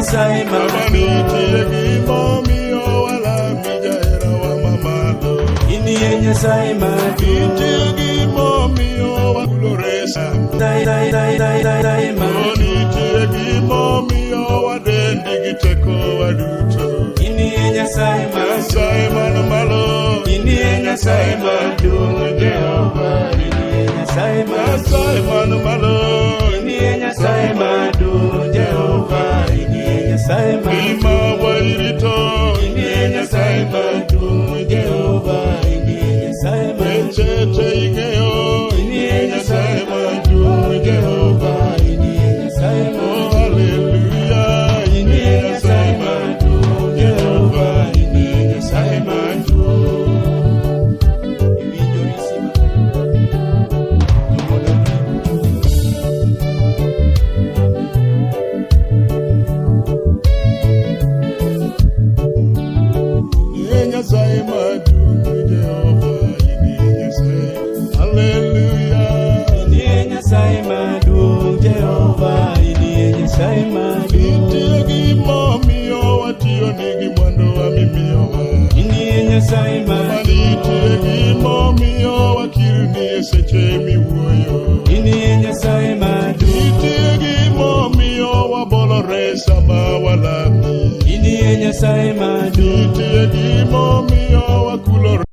Nyasaye Nitie gimomiyo walami jahera wa mamalo. Inie Nyasaye Nitie gimomiyo wakulo resa. Nitie gimomiyo wadendi gi teko waduto. Inie Nyasaye man malo. Inie Nyasaye maduong' Jehova. Inie Nyasaye man malo. Inie Nyasaye maduong' Jehova. Inie Nyasaye Gima wairito. Inie Nyasaye maduong' Jehova. Inie Nyasaye Chete ing'eyo. Inie Nyasaye maduong' Jehova. Inie Nyasaye Oh hallelujah. Inie Nyasaye maduong' Jehova. Inie Nyasaye maduong'. Iwinjo risima. Nyasaye maduong' Jehova. Nyasaye. Hallelujah. Inie Nyasaye maduong' Jehova. Inie Nyasaye maduong'. Nitie gimomiyo watiyo nigi mwandu wa mimiyowa. Inie Nyasaye Nitie gimomiyo wakirni e seche miwuoyo. Inie Nyasaye maduong'. Nitie gimomiyo wabolore sama walami. Inie Nyasaye maduong'. Nitie gimomiyo wakulore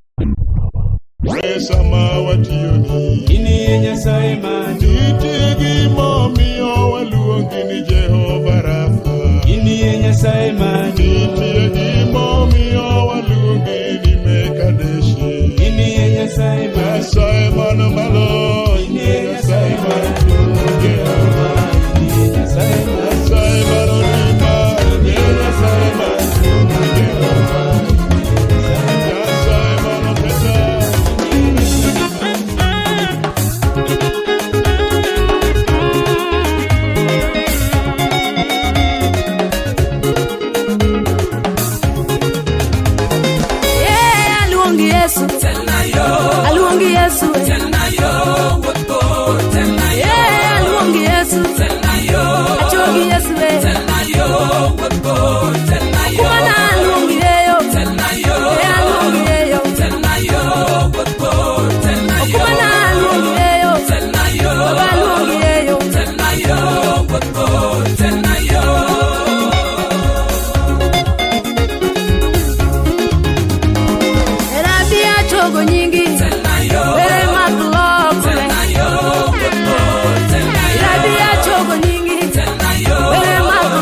sama watiyoni. Inie Nyasaye maduong'. Nitie gimomiyo waluongi ni Jehova Rafa. Inie Nyasaye maduong'. Nitie gimomiyo waluongi ni Mekadeshi. Inie Nyasaye maduong'. Nyasaye man malo. Inie Nyasaye maduong' Jehova. Inie Nyasaye maduong'. Nyasaye man orima. Inie Nyasaye maduong' Jehova. Nyasaye man oketa. Aluongi Yesu. Aluongi Yesu. Aluongi Yesu. Achogi Yesu. Kuana aluongi Yeyo. Aluongi Yeyo. Kuana aluongi Yeyo. Baba aluongi Yeyo. Rabi achogo nyingi. Were maklokle. Rabi achogo nyingi. Were maklokle.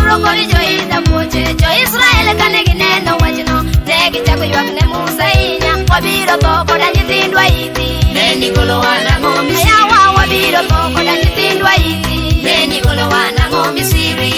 puro kori jo ida poche jo Israel kane gineno wachno negi chako ywak ne Musa inya wabiro to koda nyithindwa iti neni golo wana ngomi ayawa wabiro to koda nyithindwa iti neni golo wana ngomi siri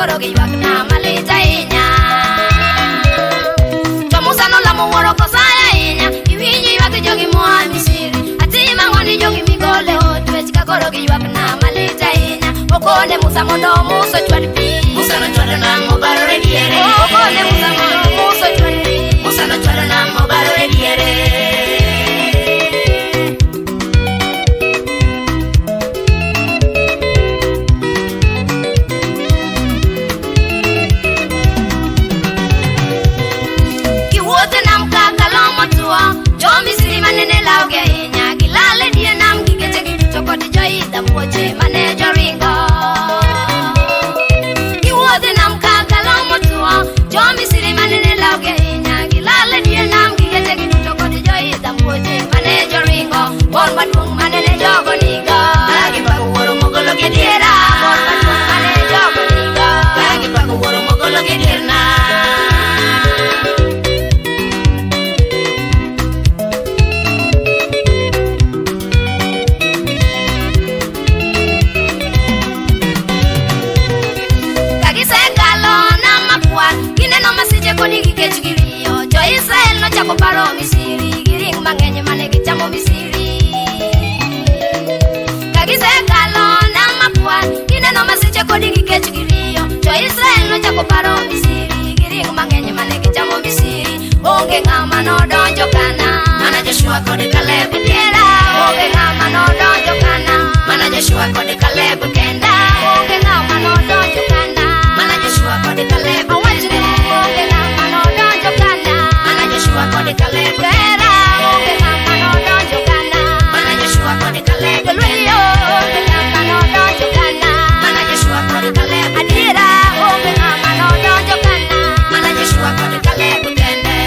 koro gi ywak na malita inya to Musa no lamo woro kosaya inya iwinji ywak jogi moa Misiri ati mangoni jogi migole otwech ka koro gi ywak na malita inya okone Musa mondo Musa chwad pi Musa no chwad na mobarore diere okone Musa mondo Musa chwad pi Musa no chwad na mobarore diere Poche mane joringo Iwode nam kakalo motua Jo Misiri mane lauge inya Gilale die nam gigete ginuto kodi jo ida poche mane joringo Bon matung mane ne jogo niga Agi paku woro mogolo gediera Bon matung mane jogo niga Agi paku woro mogolo gedierna Jo Israel no chako paro Misiri giring mang'eny mane gichamo Misiri kagise kalo nang mapuan gineno masiche kodi gikech giriyo Jo Israel no chako paro Misiri giring mang'eny mane gichamo Misiri onge ng'ama nodonjo kana mana Joshua kod Caleb diera onge ng'ama nodonjo kana mana Joshua kod Caleb kenda onge ng'ama nodonjo kana mana Joshua kod Caleb awachne onge ng'ama nodonjo kana mana Joshua kod Caleb kera onge ng'ama nodonjo kana mana Joshua kod Caleb lweyo onge ng'ama nodonjo kana mana Joshua kod Caleb adiera onge ng'ama nodonjo kana mana Joshua kod Caleb kende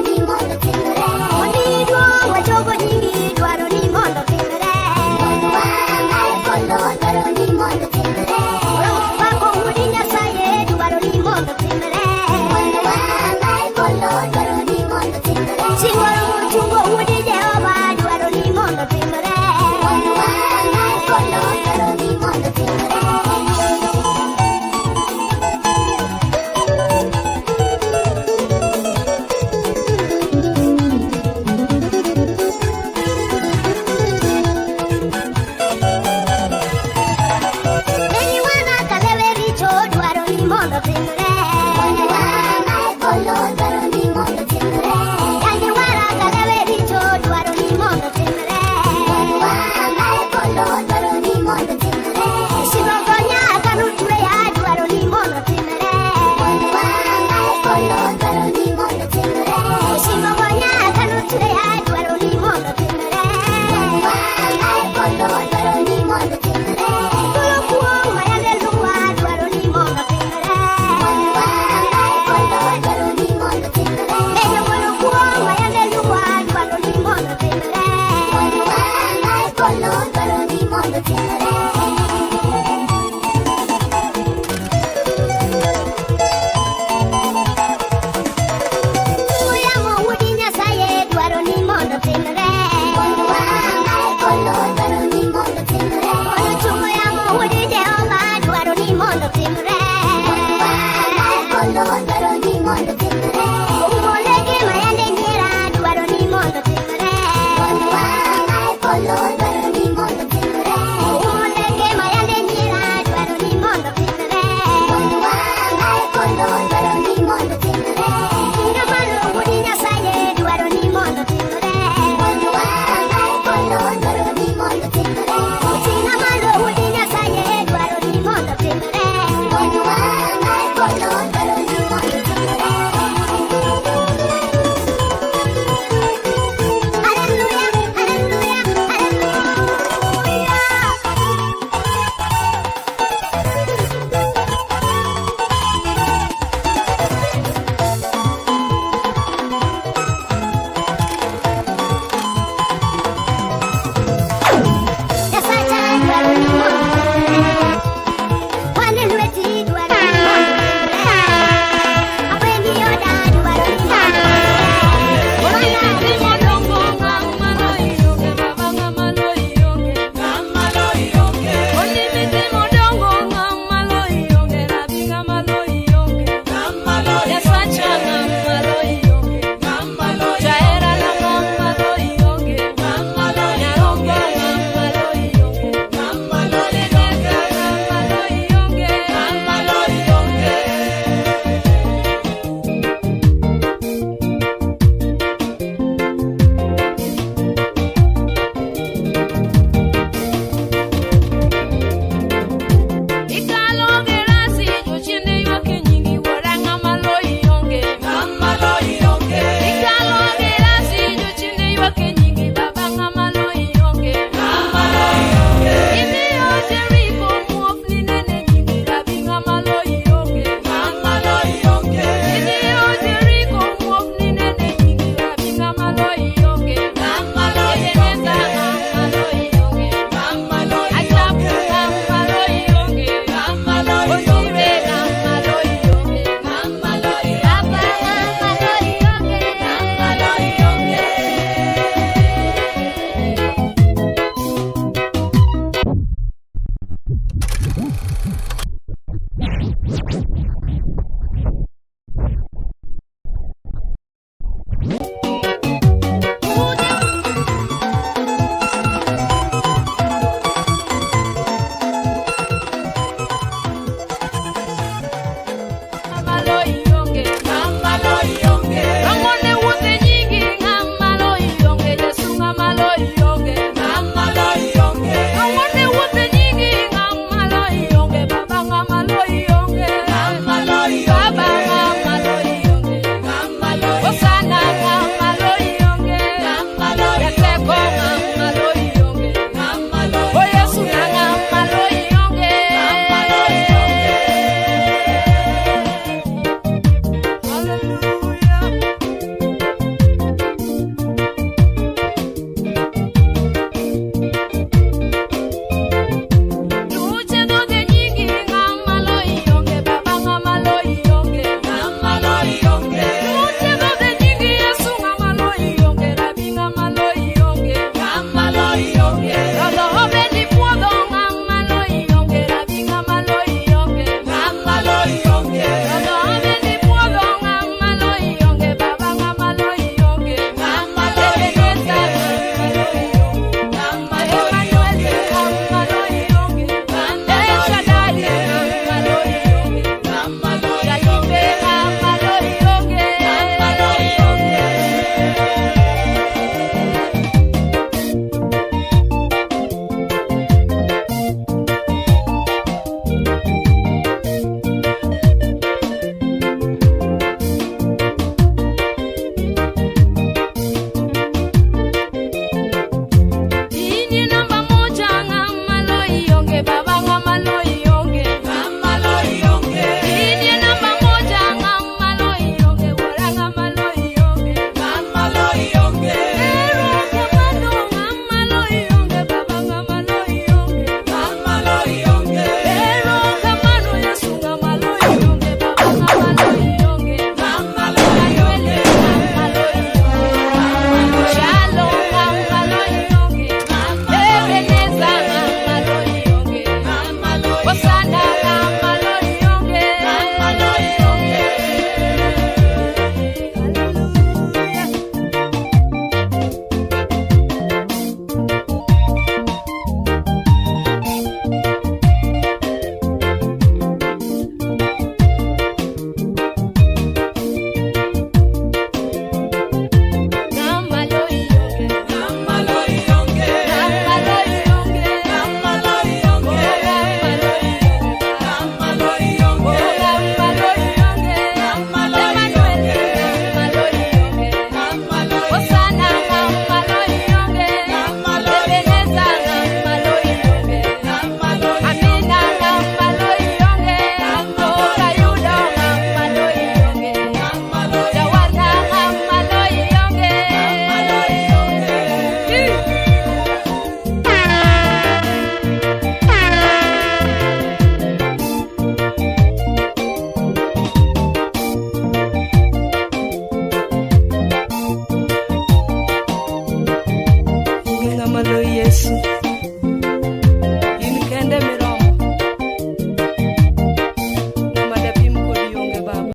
ni mondo kendo